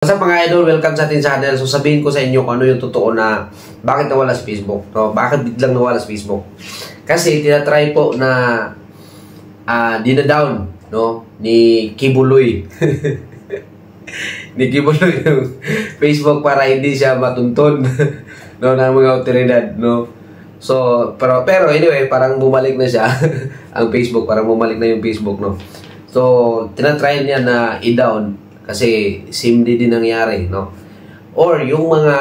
What's up mga idol? Welcome sa ating channel. So sabihin ko sa inyo kung ano yung totoo na bakit nawala sa Facebook. No? Bakit biglang nawala sa Facebook? Kasi tinatry po na dinadown ni Kibuloy. Ni Kibuloy yung Facebook para hindi siya matuntun ng mga otoridad. No? So, pero anyway, parang bumalik na siya ang Facebook. Parang bumalik na yung Facebook. No? So, tinatry niya na i-down kasi simdi din nangyari, no? Or yung mga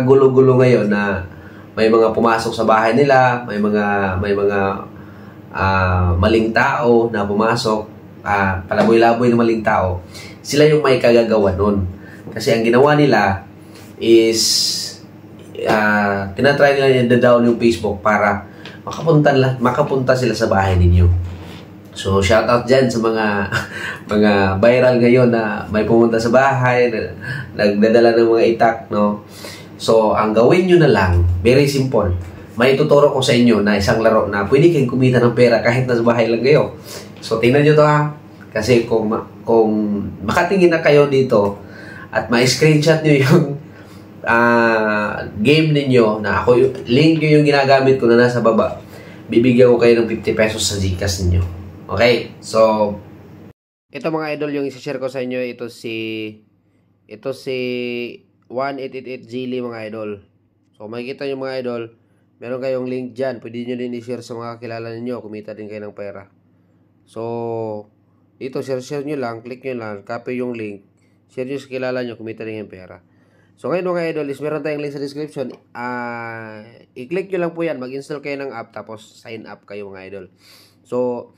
gulo-gulo ngayon na may mga pumasok sa bahay nila, may mga maling tao na pumasok, palaboy-laboy na maling tao. Sila yung may kagagawa nun. Kasi ang ginawa nila is tinatry nila i-down yung Facebook para makapunta sila sa bahay ninyo. So, shout out dyan sa mga viral ngayon na may pumunta sa bahay, nagdadala ng mga itak, no? So, ang gawin nyo na lang, very simple. May tuturo ko sa inyo na isang laro na pwede kayong kumita ng pera kahit nasa bahay lang kayo. So, tingnan nyo to ha. Kasi kung makatingin na kayo dito at ma-screenshot nyo yung game ninyo na link nyo yung ginagamit ko na nasa baba, bibigyan ko kayo ng 50 pesos sa Gcash ninyo. Okay, so ito mga idol yung i-share ko sa inyo, ito si 1888 Zilly mga idol. So makikita nyo mga idol, meron kayong link dyan, pwede nyo din i-share sa mga kakilala ninyo, kumita din kayo ng pera. So dito share nyo lang, click nyo lang, copy yung link, share nyo sa kilala nyo, kumita din yung pera. So ngayon mga idol is meron tayong link sa description, i-click nyo lang po yan, mag-install kayo ng app tapos sign up kayo mga idol. So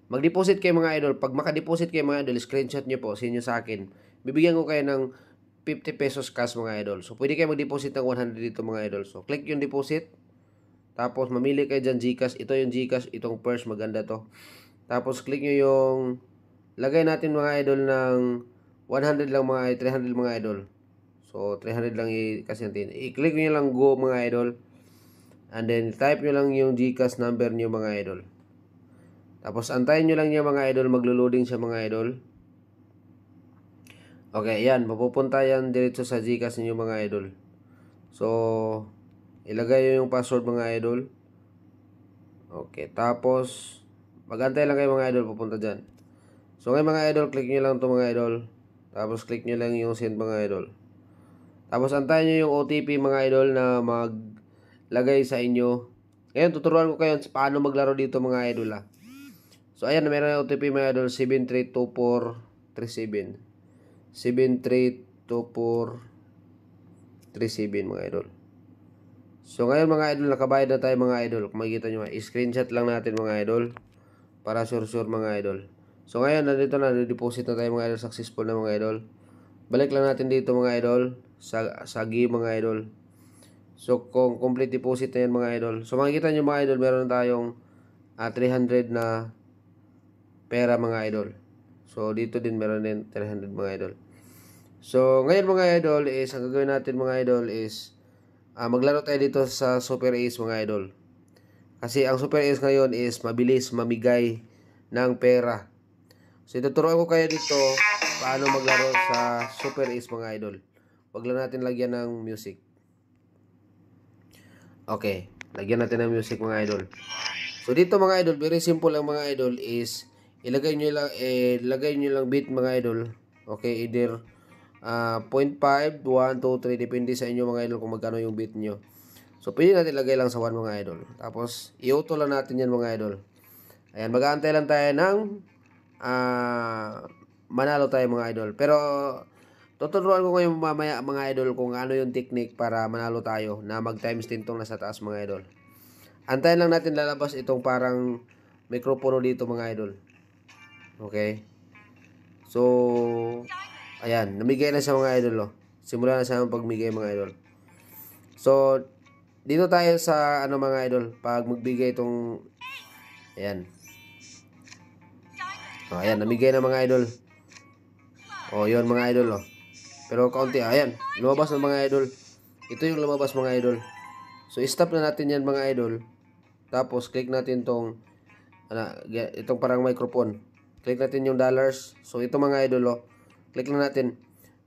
mag-deposit kayo mga idol. Pag maka-deposit kayo mga idol, screenshot nyo po, send nyo sa akin. Bibigyan ko kayo ng 50 pesos cash mga idol. So, pwede kayo mag-deposit ng 100 dito mga idol. So, click yung deposit. Tapos, mamili kayo dyan Gcash. Ito yung Gcash. Itong purse, maganda to. Tapos, click nyo yung lagay natin mga idol ng 100 lang mga 300 mga idol. So, 300 lang kasi natin. I-click nyo lang go mga idol. And then, type nyo lang yung Gcash number nyo mga idol. Tapos, antayin nyo lang niya mga idol, maglo-loading siya mga idol. Okay, yan. Mapupunta yan diretso sa Gcash ninyo mga idol. So, ilagay nyo yung password mga idol. Okay, tapos, mag-antay lang kayo mga idol, pupunta dyan. So, ngayon mga idol, click nyo lang ito mga idol. Tapos, click nyo lang yung send mga idol. Tapos, antayin nyo yung OTP mga idol na maglagay sa inyo. Ngayon, tuturuan ko kayo paano maglaro dito mga idol ha. So, ayan, meron na OTP mga idol, 732437. 732437 mga idol. So, ngayon mga idol, nakabayad na tayo mga idol. Kung makikita nyo, i-screenshot lang natin mga idol. Para sure mga idol. So, ngayon, nandito na, deposit na tayo mga idol. Successful na mga idol. Balik lang natin dito mga idol. Sa game mga idol. So, kung complete deposit na yan mga idol. So, makikita nyo mga idol, meron tayong 300 na pera mga idol. So, dito din meron din 300 mga idol. So, ngayon mga idol is, ang gagawin natin mga idol is, maglaro tayo dito sa Super Ace mga idol. Kasi ang Super Ace ngayon is mabilis mamigay ng pera. So, ituturuan ko kayo dito paano maglaro sa Super Ace mga idol. Wag lang natin lagyan ng music. Okay, lagyan natin ng music mga idol. So, dito mga idol, very simple lang mga idol is, ilagay nyo lang beat mga idol. Okay, either 0.5, 1, 2, 3, depende sa inyo mga idol kung magkano yung beat nyo. So, pwede natin ilagay lang sa 1 mga idol. Tapos, i-auto lang natin yan mga idol. Ayan, mag-aantay lang tayo ng manalo tayo mga idol. Pero, tuturuan ko ngayon mamaya mga idol kung ano yung technique para manalo tayo na mag-times 10 tong nasa taas mga idol. Antayin lang natin lalabas itong parang mikropono dito mga idol. Okay. So, ayan. Namigay na siya mga idol. Simula na siya ang pagmigay mga idol. So, dito tayo sa ano mga idol. Pag magbigay itong, ayan. Ayan. Namigay na mga idol. Yun mga idol. Pero kaunti. Ayan. Lumabas na mga idol. Ito yung lumabas mga idol. So, stop na natin yan mga idol. Tapos, click natin itong parang microphone. Click natin yung dollars. So, ito mga idol, Click lang natin.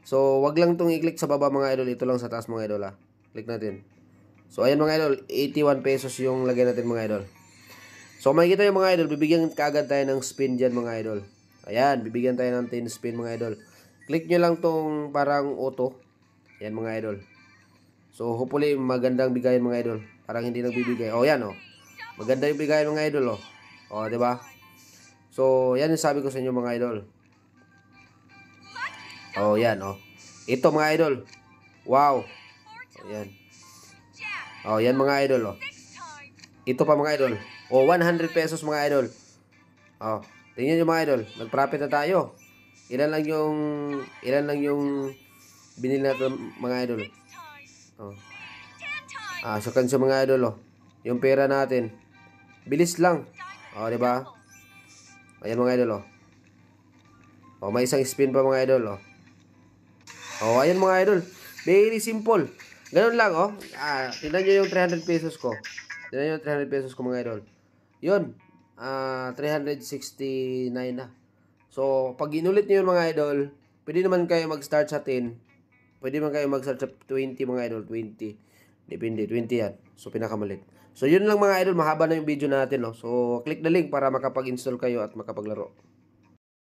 So, wag lang itong i-click sa baba mga idol. Ito lang sa taas mga idol ha. Click natin. So, ayan mga idol. 81 pesos yung lagay natin mga idol. So, makikita yung mga idol. Bibigyan kaagad tayo ng spin dyan mga idol. Ayan. Bibigyan tayo ng 10 spin mga idol. Click nyo lang tong parang auto. Ayan mga idol. So, hopefully magandang bigayan mga idol. Parang hindi nagbibigay. Oh, yan oh. Maganda yung bigayan mga idol oh. Oh, 'di ba? So, yan yung sabi ko sa inyo mga idol. Oh, yan oh. Ito mga idol. Wow. Oh, yan. Oh, yan mga idol oh. Ito pa mga idol. Oh, 100 pesos mga idol. Oh, tingnan niyo mga idol. Nag-profit na tayo. Ilan lang yung binili natin mga idol. Oh. So kanso mga idol oh. Yung pera natin. Bilis lang. Oh, 'di ba? Ayan mga idol oh. Oh, may isang spin pa mga idol oh. Oh, ayan mga idol. Very simple. Ganun lang oh. Tingnan niyo yung 300 pesos ko. Tingnan niyo yung 300 pesos ko mga idol. Yun. 369 na. So, pag inulit niyo yun mga idol, pwede naman kayo mag-start sa 10. Pwede naman kayo mag-start sa 20 mga idol. 20. Depende. 20 yan. So, pinakamalit. So, yun lang mga idol. Mahaba na yung video natin. No? So, click the link para makapag-install kayo at makapaglaro.